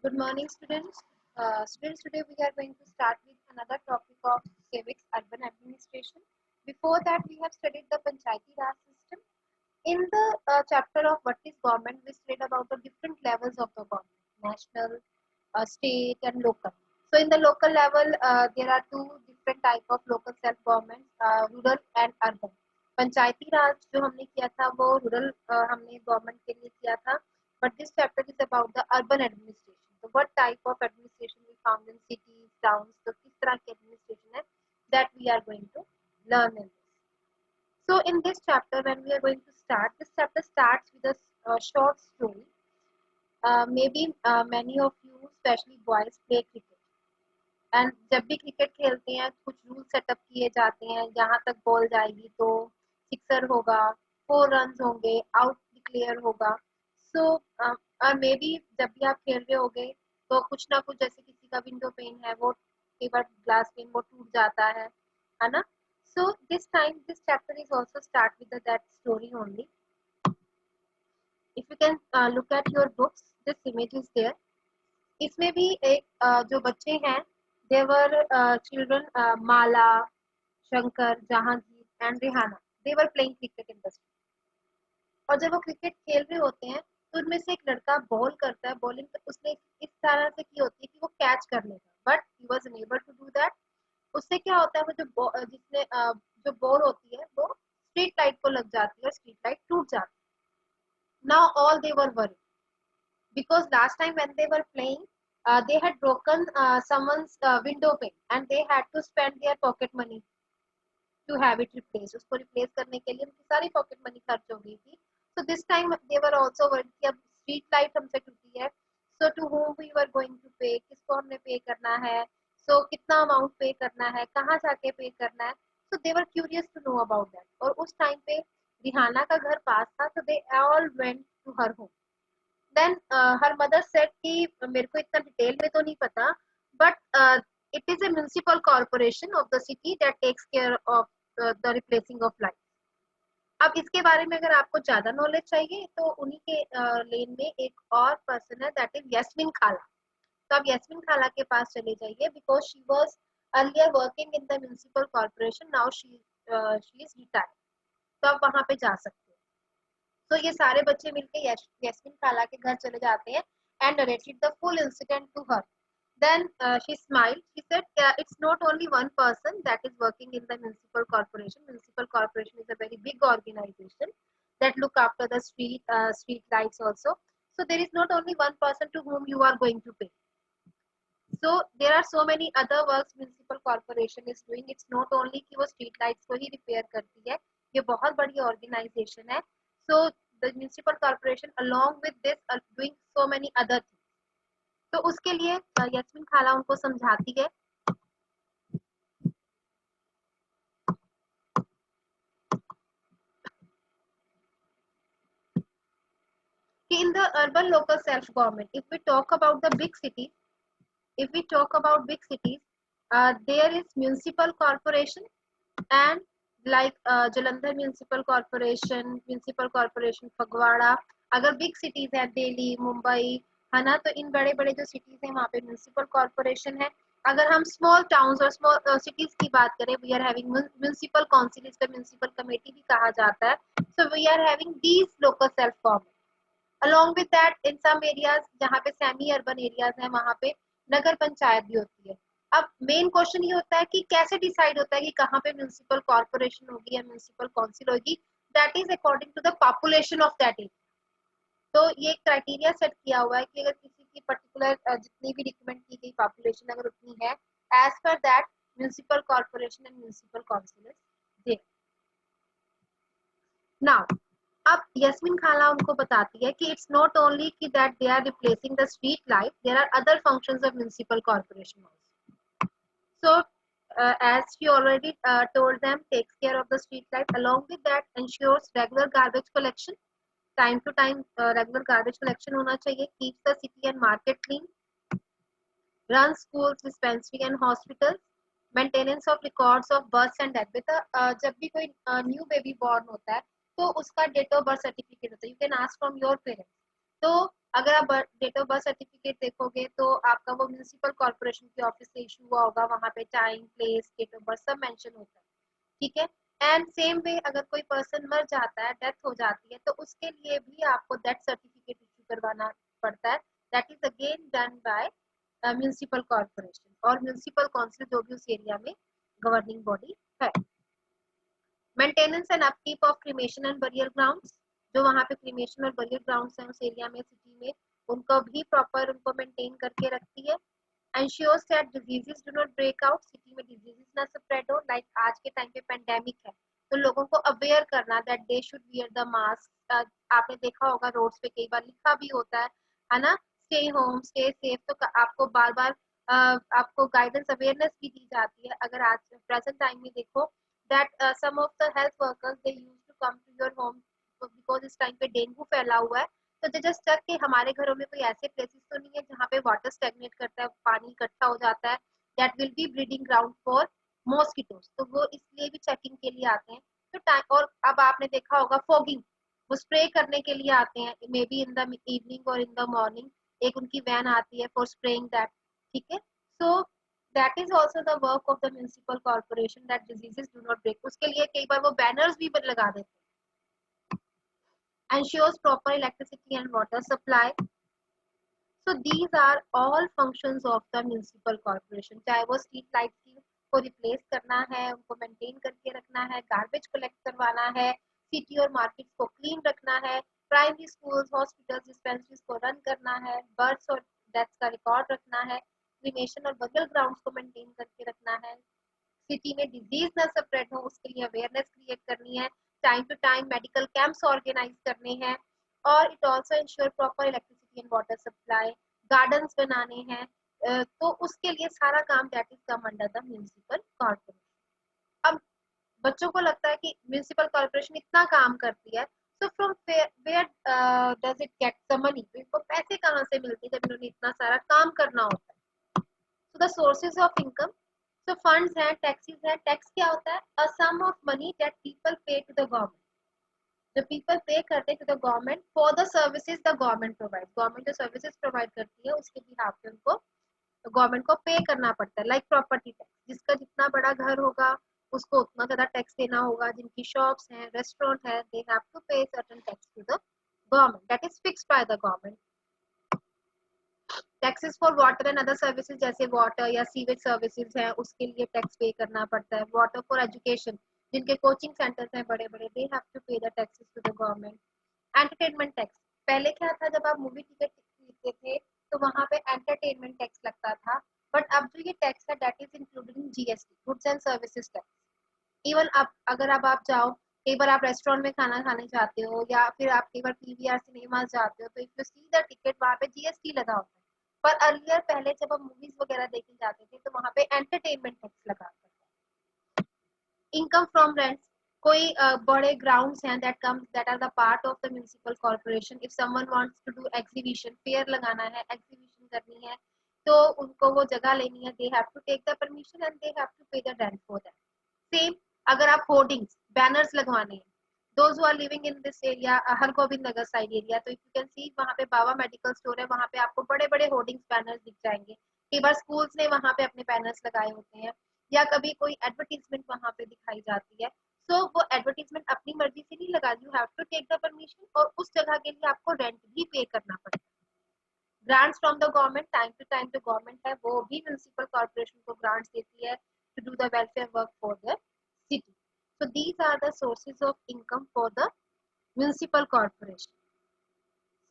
Good morning, students. Today we are going to start with another topic of civics, urban administration. Before that, we have studied the Panchayati Raj system. In the chapter of what is government, we studied about the different levels of the government, national, state, and local. So, in the local level, there are two different type of local self government, rural and urban. पंचायती राज जो हमने किया था वो rural हमने government के लिए किया था. But this chapter is about the urban administration. So what type of administration we found in cities, towns? तो किस तरह की administration है that we are going to learn in this. So in this chapter, when we are going to start, this chapter starts with a short story. Maybe many of you, especially boys, play cricket. And जब भी cricket खेलते हैं कुछ rule setup किए जाते हैं. यहाँ तक बॉल जाएगी तो सिक्सर होगा, 4 रन होंगे, आउट डिक्लेयर होगा. सो और मे बी जब भी आप खेल रहे होगे तो कुछ ना कुछ, जैसे किसी का विंडो पेन है वो कई बार ग्लास पेन वो टूट जाता है ना. So this time this chapter is also start with that story only. If you can look at your books, this image is there. इसमें भी एक जो बच्चे हैं, they were children, Mala, Shankar, Jahangir and Rihana, they were playing cricket in the street. और जब वो cricket खेल रहे होते हैं तो उनमें से एक लड़का बॉल करता है. बॉलिंग उसने इस तरह से की होती है कि वो कैच कर लेगा, but he was unable to do that. उससे क्या होता है, वो जो जिसने जो बॉल होती है वो स्ट्रीट लाइट को लग जाती है, स्ट्रीट लाइट टूट जाती है. Now all they were worry because last time when they were playing, they had broken someone's window pane and they had to spend their pocket money to have it replaced. उसको replace करने के लिए उनकी सारी pocket money खर्च हो गई थी. So this time they were also worried कि अब street light हमसे टूटी है, so to whom we were going to pay, किसको हमने pay करना है, so कितना amount pay करना है, कहाँ जाके pay करना है. So they were curious to know about that. और उस time पे रिहाना का घर पास था, so they all went to her home. Then her mother said कि मेरे को इतना डिटेल में तो नहीं पता, but it is a municipal corporation of the city that takes care of the replacing of light. अब इसके बारे में अगर आपको ज्यादा नॉलेज चाहिए तो उन्हीं के लेन में एक और पर्सन है, दैट इज यस्मिन खाला. तो आप यस्मिन खाला के पास चले जाइए because she was earlier working in the municipal corporation, now she is retired. तो आप वहां पे जा सकते हैं. तो ये सारे बच्चे मिलकर यस्मिन खाला के घर चले जाते हैं and narrated the full incident to her. Then she smiled. She said, "It's not only one person that is working in the municipal corporation. Municipal corporation is a very big organization that look after the street lights also. So there is not only one person to whom you are going to pay. So there are so many other works municipal corporation is doing. It's not only कि वो street lights को ही repair करती है. ये बहुत बड़ी organization है. So the municipal corporation along with this are doing so many other things. तो उसके लिए यस्मिन खाला उनको समझाती है कि in the urban local self government, if we talk about the big cities, if we talk about big cities, there is municipal corporation and like Jalandhar municipal corporation Phagwara. अगर big cities है दिल्ली, मुंबई, है ना, तो इन बड़े बड़े जो cities हैं वहाँ पे municipal corporation है. अगर हम small towns और small cities की बात करें, we are having municipal council, इसका municipal committee भी कहा जाता है. So we are having these local self government. Along with that, in some areas जहाँ पे सेमी अर्बन एरियाज हैं वहाँ पे नगर पंचायत भी होती है. अब मेन क्वेश्चन ये होता है कि कैसे डिसाइड होता है कि कहाँ पे म्युनिसिपल कॉर्पोरेशन होगी या म्युनिसिपल काउंसिल होगी. That is according to the population of that area. तो ये क्राइटेरिया सेट किया हुआ है कि अगर किसी की पर्टिकुलर जितनी भी रिकमेंड की गई पॉपुलेशन अगर उतनी है, as per that municipal corporation and municipal council is there. Now अब यस्मिन खाला उनको बताती है कि इट्स नॉट ओनली कि that they are replacing the street light, there are other functions of municipal corporation also. So as she already told them, takes care of the street light, along with that ensures regular garbage collection. Time to time regular garbage collection होना चाहिए. Keeps the city and market clean. Runs schools, dispensary and hospitals. Maintenance of records of births and death. बेटा जब भी कोई new baby born होता है तो उसका डेट ऑफ बर्थ सर्टिफिकेट होता है. You can ask from your parents. तो अगर आप डेट ऑफ बर्थ सर्टिफिकेट देखोगे तो आपका वो म्यूनिसिपल कॉर्पोरेशन की ऑफिस से इशू हुआ होगा, वहाँ पे time, place, date of birth सब मेंशन होता है, ठीक है। एंड सेम वे अगर कोई पर्सन मर जाता है, डेथ हो जाती है, तो उसके लिए भी आपको डेथ सर्टिफिकेट इशू करवाना पड़ता है। That is again done by municipal corporation और म्यूनिसिपल काउंसिल जो भी उस एरिया में गवर्निंग बॉडी है। Maintenance and upkeep of cremation and burial grounds, जो वहाँ पे क्रीमेशन और बरियल ग्राउंड्स हैं उस एरिया में, सिटी में, उनको भी प्रॉपर उनको मेंटेन करके रखती है। ensures that diseases do not break out, city में डिजीजेस ना स्प्रेड हो, लाइक आज के टाइम पे पेंडेमिक है तो लोगों को अवेयर करना that they should wear the mask. आपने देखा होगा रोड्स पे कई बार लिखा भी होता है ना, स्टे होम, स्टे सेफ, तो आपको बार बार आपको गाइडेंस अवेयरनेस भी दी जाती है। अगर आज प्रेजेंट टाइम में देखो that some of the health workers they use to come to your home because इस टाइम पे डेंगू फैला हुआ है, तो जस्ट चेक कि हमारे घरों में कोई ऐसे प्लेसेस तो नहीं है जहाँ पे वाटर स्टेगनेट करता है, पानी इकट्ठा हो जाता है, that will be breeding ground for mosquitoes, तो वो इसलिए भी चेकिंग के लिए आते हैं। तो टाइम, और अब आपने देखा होगा फॉगिंग, वो स्प्रे करने के लिए आते हैं, may be in the evening और इन द मॉर्निंग, एक उनकी वैन आती है फॉर स्प्रेइंग दैट, ठीक है। So that is also the work of the municipal corporation that diseases do not break, उसके लिए कई बार वो बैनर्स भी लगा देते हैं। ensures proper electricity and water supply. So these are all functions of the municipal corporation. चाहे वो स्ट्रीट लाइट्स को रिप्लेस करना है, उनको मेंटेन करके रखना है, गार्बेज कलेक्ट करवाना है, सिटी और मार्केट्स को क्लीन रखना है, प्राइमरी स्कूल्स, हॉस्पिटल्स, डिस्पेंसरीज को रन करना है, बर्थ्स और डेथ्स का रिकॉर्ड रखना है, क्रीमेशन और बरियल ग्राउंड्स को मेंटेन करके रखना है, सिटी में डिजीज ना स्प्रेड हो उसके लिए अवेयरनेस क्रिएट करनी है, time to time medical camps organise करने हैं, और it also ensure proper electricity and water supply, gardens बनाने हैं, तो उसके लिए सारा काम that is come under the municipal corporation. अब बच्चों को लगता है कि म्यूनिसिपल कॉर्पोरेशन इतना काम करती है, तो from where does it get the money, तो इनको पैसे कहाँ से मिलते हैं जब इन्होंने इतना सारा काम करना होता है। So the sources of income, तो फंड्स हैं, टैक्सेस हैं, टैक्स क्या होता है, a sum of money that people pay to the government, जो पीपल पे करते हैं to the government for the services the government provide, government जो सर्विसेज प्रोवाइड करती है उसके बिहाफ पे उनको गवर्नमेंट को पे करना पड़ता है, लाइक प्रॉपर्टी टैक्स, जिसका जितना बड़ा घर होगा उसको उतना ज्यादा टैक्स देना होगा, जिनकी शॉप्स हैं, रेस्टोरेंट है, they have to pay certain tax to the government that is fixed by the government. Taxes for water and other services, जैसे वाटर या सीवेज सर्विसेज है उसके लिए टैक्स पे करना पड़ता है, वाटर फॉर एजुकेशन, जिनके कोचिंग सेंटर्स हैं बड़े बड़े, they have to pay the taxes to the government. Entertainment tax, पहले क्या था जब आप मूवी टिकट खरीदते थे तो वहां पे एंटरटेनमेंट टैक्स लगता था, बट अब जो ये टैक्स है that is included in GST, goods and services tax. Even आप अगर अब आप जाओ, कई बार आप रेस्टोरेंट में खाना खाने जाते हो या फिर आप कई बार पीवीआर सिनेमा जाते हो, तो if you see the ticket वहाँ पे जीएसटी लगा होता है, पर अर्लियर पहले जब हम मूवीज वगैरह देखने जाते थे तो वहाँ पे एंटरटेनमेंट टैक्स लगा था। इनकम फ्रॉम रेंट्स, कोई बड़े ग्राउंड्स हैं that come that are the part of the municipal corporation, if someone wants to do exhibition, fair लगाना है, एग्जीबिशन करनी है, तो उनको वो जगह लेनी है, they have to take the permission and they have to pay the rent for that. Same अगर आप होर्डिंग्स, बैनर्स लगवाने हैं, those who are living in this area, Hargobind Nagar side area, तो इफ यू कैन सी वहाँ पे बाबा medical store है, वहाँ पे आपको बड़े बड़े होर्डिंग्स बैनर्स दिख जाएंगे, कई बार स्कूल्स ने वहाँ पे अपने बैनर्स लगाए होते हैं, या कभी कोई एडवर्टीजमेंट वहाँ पे दिखाई जाती है, सो वो एडवर्टीजमेंट अपनी मर्जी से नहीं लगा, you have to take the permission, और उस जगह के लिए आपको रेंट भी पे करना पड़ता है। Grants from the government, time to time जो गवर्नमेंट है वो भी म्यूनिसिपल कॉर्पोरेशन को ग्रांट्स देती है to do the welfare work for the city. So these are the sources of income for the municipal corporation.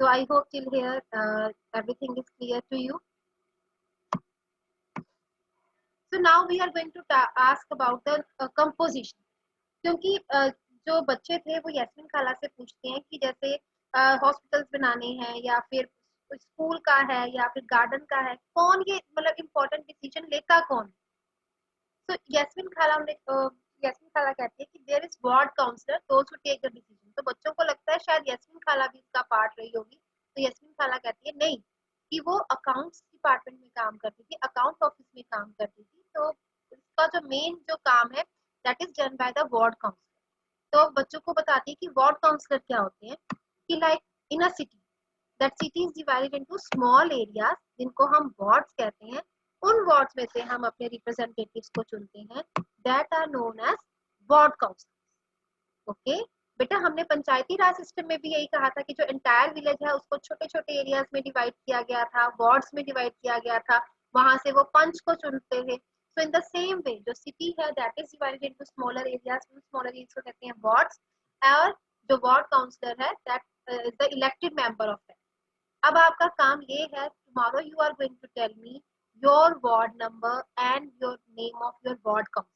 So I hope till here everything is clear to you. So now we are going to ask about the composition. क्योंकि जो बच्चे थे वो यास्मीन खाला से पूछते हैं कि जैसे हॉस्पिटल्स बनाने हैं या फिर स्कूल का है या फिर गार्डन का है, कौन ये मतलब इम्पोर्टेंट डिसीजन लेता कौन। तो यास्मीन खाला कहती है कि there is ward councillor those who take the decision, तो बच्चों को लगता है शायद यास्मीन खाला भी इसका पार्ट रही होगी, तो यास्मीन खाला कहती है नहीं, कि वो अकाउंट्स डिपार्टमेंट में काम करती थी, अकाउंट ऑफिस में काम करती थी, तो इसका जो मेन जो काम है that is done by the ward councillor. तो बच्चों को बताती है कि वार्ड काउंसलर क्या होते हैं, कि like in a city that city is divided into small areas जिनको हम वार्ड्स कहते हैं। उन वार्ड्स में से हम अपने रिप्रेजेंटेटिव्स को चुनते हैं, that are known as ward council. Okay बेटा, हमने पंचायती राज सिस्टम में भी यही कहा था कि जो एंटायर विलेज है उसको छोटे छोटे एरियाज में डिवाइड किया गया था, वार्ड्स में डिवाइड किया गया था, वहां से वो पंच को चुनते हैं। सो इन द सेम वे जो सिटी है that is divided into smaller areas, smaller areas को कहते हैं वार्ड्स, और जो वार्ड काउंसलर है that is the elected member of that. अब आपका काम ये है, tomorrow you are going to tell me your ward number and your name of your ward council.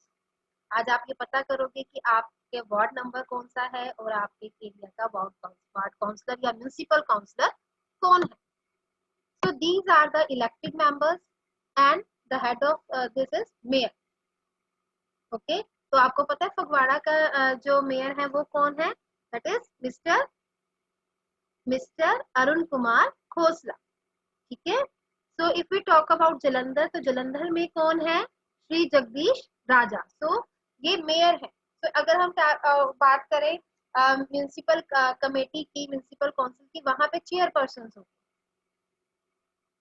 आज आप ये पता करोगे कि आपके वार्ड नंबर कौन सा है और आपके एरिया का वार्ड काउंसलर या म्युनिसिपल काउंसलर कौन है। So these are the elected members and the head of this is mayor. Okay, तो आपको पता है फगवाड़ा का जो मेयर है वो कौन है, that is mister Arun Kumar Khosla. ठीक है, so if we talk about Jalandhar, तो जलंधर में कौन है, श्री जगदीश राजा। सो ये मेयर है। तो अगर हम बात करें म्यूनिसिपल कमेटी की, म्यूनिसिपल काउंसिल की, वहां पे चेयरपर्सन होते हैं।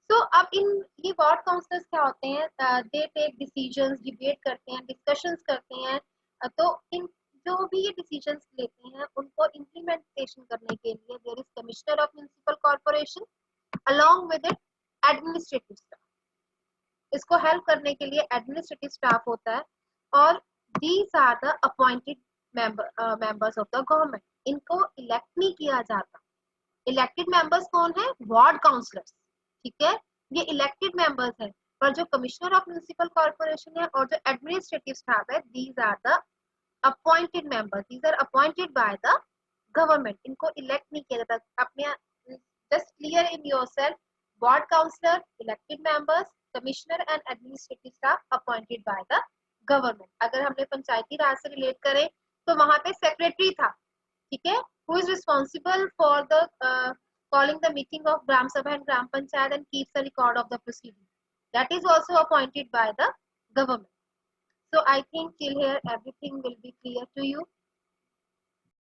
तो अब इन ये वार्ड काउंसलर्स क्या होते हैं, दे टेक डिसीजंस, डिबेट करते हैं, डिस्कशंस करते हैं। तो इन जो भी ये डिसीजंस लेते हैं उनको इम्प्लीमेंटेशन करने के लिए there is commissioner of municipal corporation along with it administrative staff. इसको हेल्प करने के लिए एडमिनिस्ट्रेटिव स्टाफ होता है, और these are the appointed members of the government. इनको इलेक्ट नहीं किया जाता। इलेक्टेड मेंबर्स कौन है, वार्ड काउंसलर्स। ठीक है, ये इलेक्टेड मेंबर्स हैं, पर जो कमिश्नर ऑफ म्युनिसिपल कॉर्पोरेशन है और जो एडमिनिस्ट्रेटिव स्टाफ है, these are the appointed members, these are appointed by the government. इनको इलेक्ट नहीं किया जाता। अपने just clear in yourself, ward councillor, elected members, commissioner and administrative staff appointed by the government. अगर हमने पंचायती राज से रिलेट करें तो वहां पे सेक्रेटरी था, ठीक है, who is responsible for the calling the meeting of Gram Sabha and Gram Panchayat and keeps a record of the proceedings. That is also appointed by the government. So I think till here everything will be clear to you.